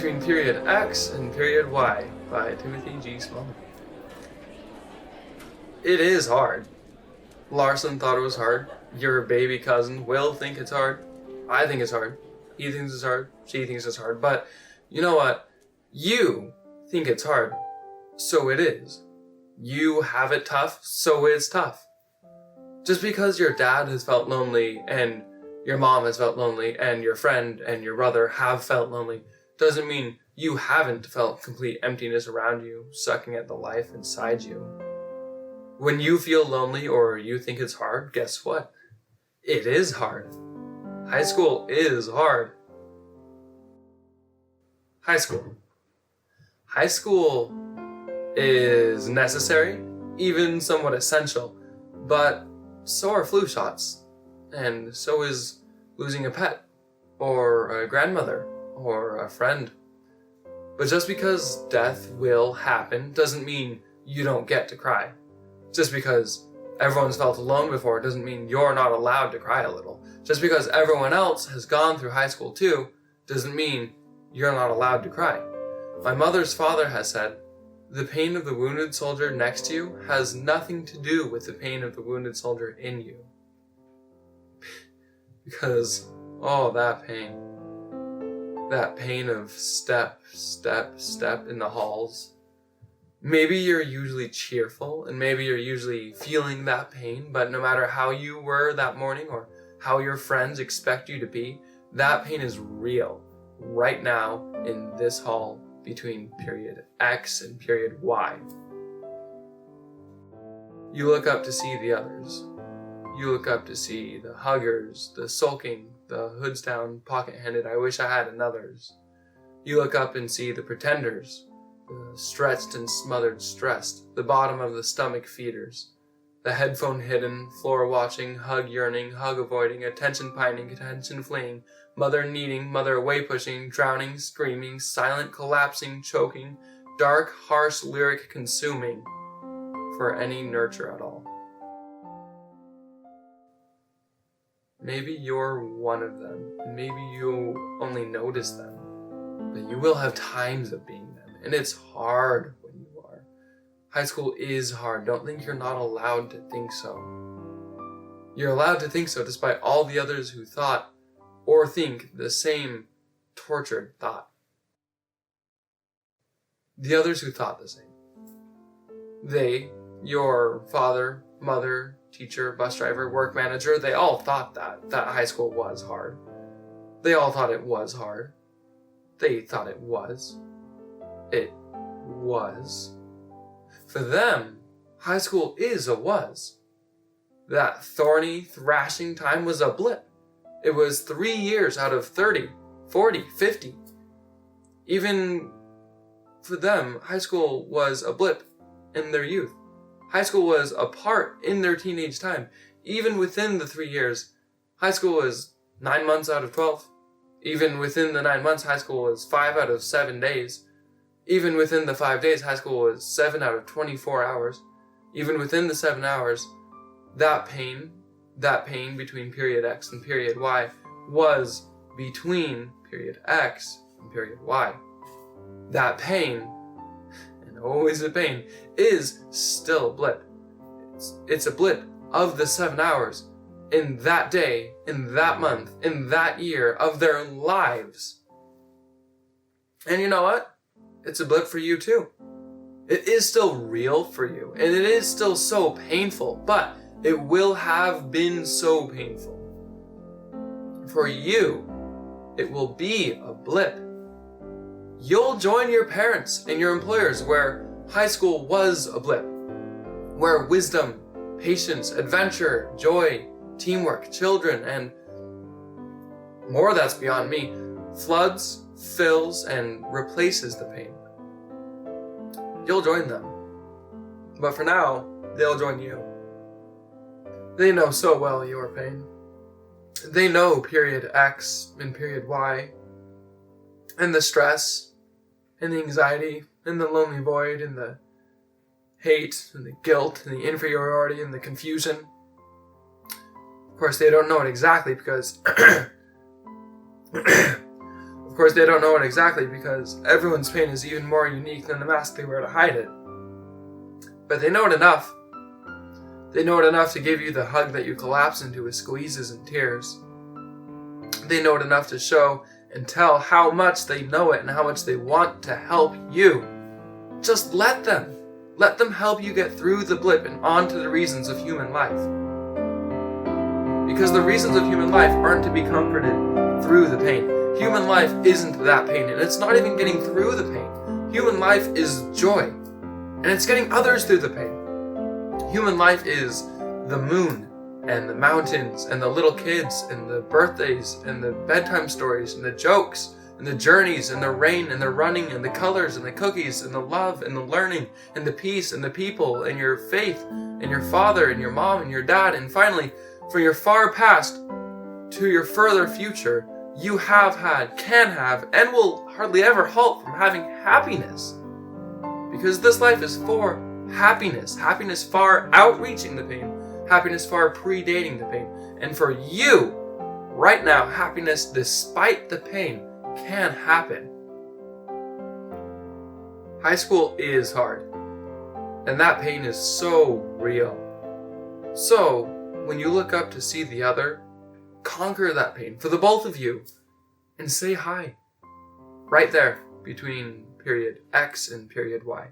between period X and period Y by Timothy G. Smallman. It is hard. Larson thought it was hard. Your baby cousin will think it's hard. I think it's hard. He thinks it's hard. She thinks it's hard. But you know what? You think it's hard, so it is. You have it tough, so it's tough. Just because your dad has felt lonely and your mom has felt lonely and your friend and your brother have felt lonely doesn't mean you haven't felt complete emptiness around you, sucking at the life inside you. When you feel lonely or you think it's hard, guess what? It is hard. High school is hard. High school. High school is necessary, even somewhat essential, but so are flu shots, and so is losing a pet, or a grandmother, or a friend. But just because death will happen doesn't mean you don't get to cry. Just because everyone's felt alone before doesn't mean you're not allowed to cry a little. Just because everyone else has gone through high school too doesn't mean you're not allowed to cry. My mother's father has said, the pain of the wounded soldier next to you has nothing to do with the pain of the wounded soldier in you. Because, that pain of step in the halls. Maybe you're usually cheerful, and maybe you're usually feeling that pain, but no matter how you were that morning or how your friends expect you to be, that pain is real right now in this hall between period X and period Y. You look up to see the others. You look up to see the huggers, the sulking, the hoods down, pocket-handed, I wish I had another's. You look up and see the pretenders, the stretched and smothered stressed, the bottom of the stomach feeders, the headphone hidden, floor watching, hug yearning, hug avoiding, attention pining, attention fleeing, mother needing, mother away pushing, drowning, screaming, silent collapsing, choking, dark, harsh lyric consuming for any nurture at all. Maybe you're one of them, and maybe you only notice them, but you will have times of being them, and it's hard when you are. High school is hard. Don't think you're not allowed to think so. You're allowed to think so despite all the others who thought or think the same tortured thought. The others who thought the same. They, your father, mother, teacher, bus driver, work manager, they all thought that high school was hard. They all thought it was hard. They thought it was. It was. For them, high school is a was. That thorny, thrashing time was a blip. It was 3 years out of 30, 40, 50. Even for them, high school was a blip in their youth. High school was a part in their teenage time. Even within the 3 years, high school was 9 months out of 12. Even within the 9 months, high school was 5 out of 7 days. Even within the 5 days, high school was 7 out of 24 hours. Even within the 7 hours, that pain between period X and period Y was between period X and period Y. That pain, and always a pain, is still a blip. It's a blip of the 7 hours in that day, in that month, in that year of their lives. And you know what? It's a blip for you too. It is still real for you, and it is still so painful, but it will have been so painful. For you, it will be a blip. You'll join your parents and your employers where high school was a blip, where wisdom, patience, adventure, joy, teamwork, children, and more that's beyond me, floods, fills, and replaces the pain. You'll join them. But for now, they'll join you. They know so well your pain. They know period X and period Y, and the stress, and the anxiety, and the lonely void, and the hate, and the guilt, and the inferiority, and the confusion. Of course, they don't know it exactly because of Of course, they don't know it exactly because everyone's pain is even more unique than the mask they wear to hide it. But they know it enough. They know it enough to give you the hug that you collapse into with squeezes and tears. They know it enough to show and tell how much they know it and how much they want to help you. Just let them. Let them help you get through the blip and on to the reasons of human life. Because the reasons of human life aren't to be comforted through the pain. Human life isn't that pain, and it's not even getting through the pain. Human life is joy, and it's getting others through the pain. Human life is the moon, and the mountains, and the little kids, and the birthdays, and the bedtime stories, and the jokes, and the journeys, and the rain, and the running, and the colors, and the cookies, and the love, and the learning, and the peace, and the people, and your faith, and your father, and your mom, and your dad, and finally, from your far past to your further future, you have had, can have, and will hardly ever halt from having happiness. Because this life is for happiness. Happiness far outreaching the pain. Happiness far predating the pain. And for you, right now, happiness despite the pain can happen. High school is hard. And that pain is so real. So, when you look up to see the other, conquer that pain for the both of you and say hi. Right there between period X and period Y.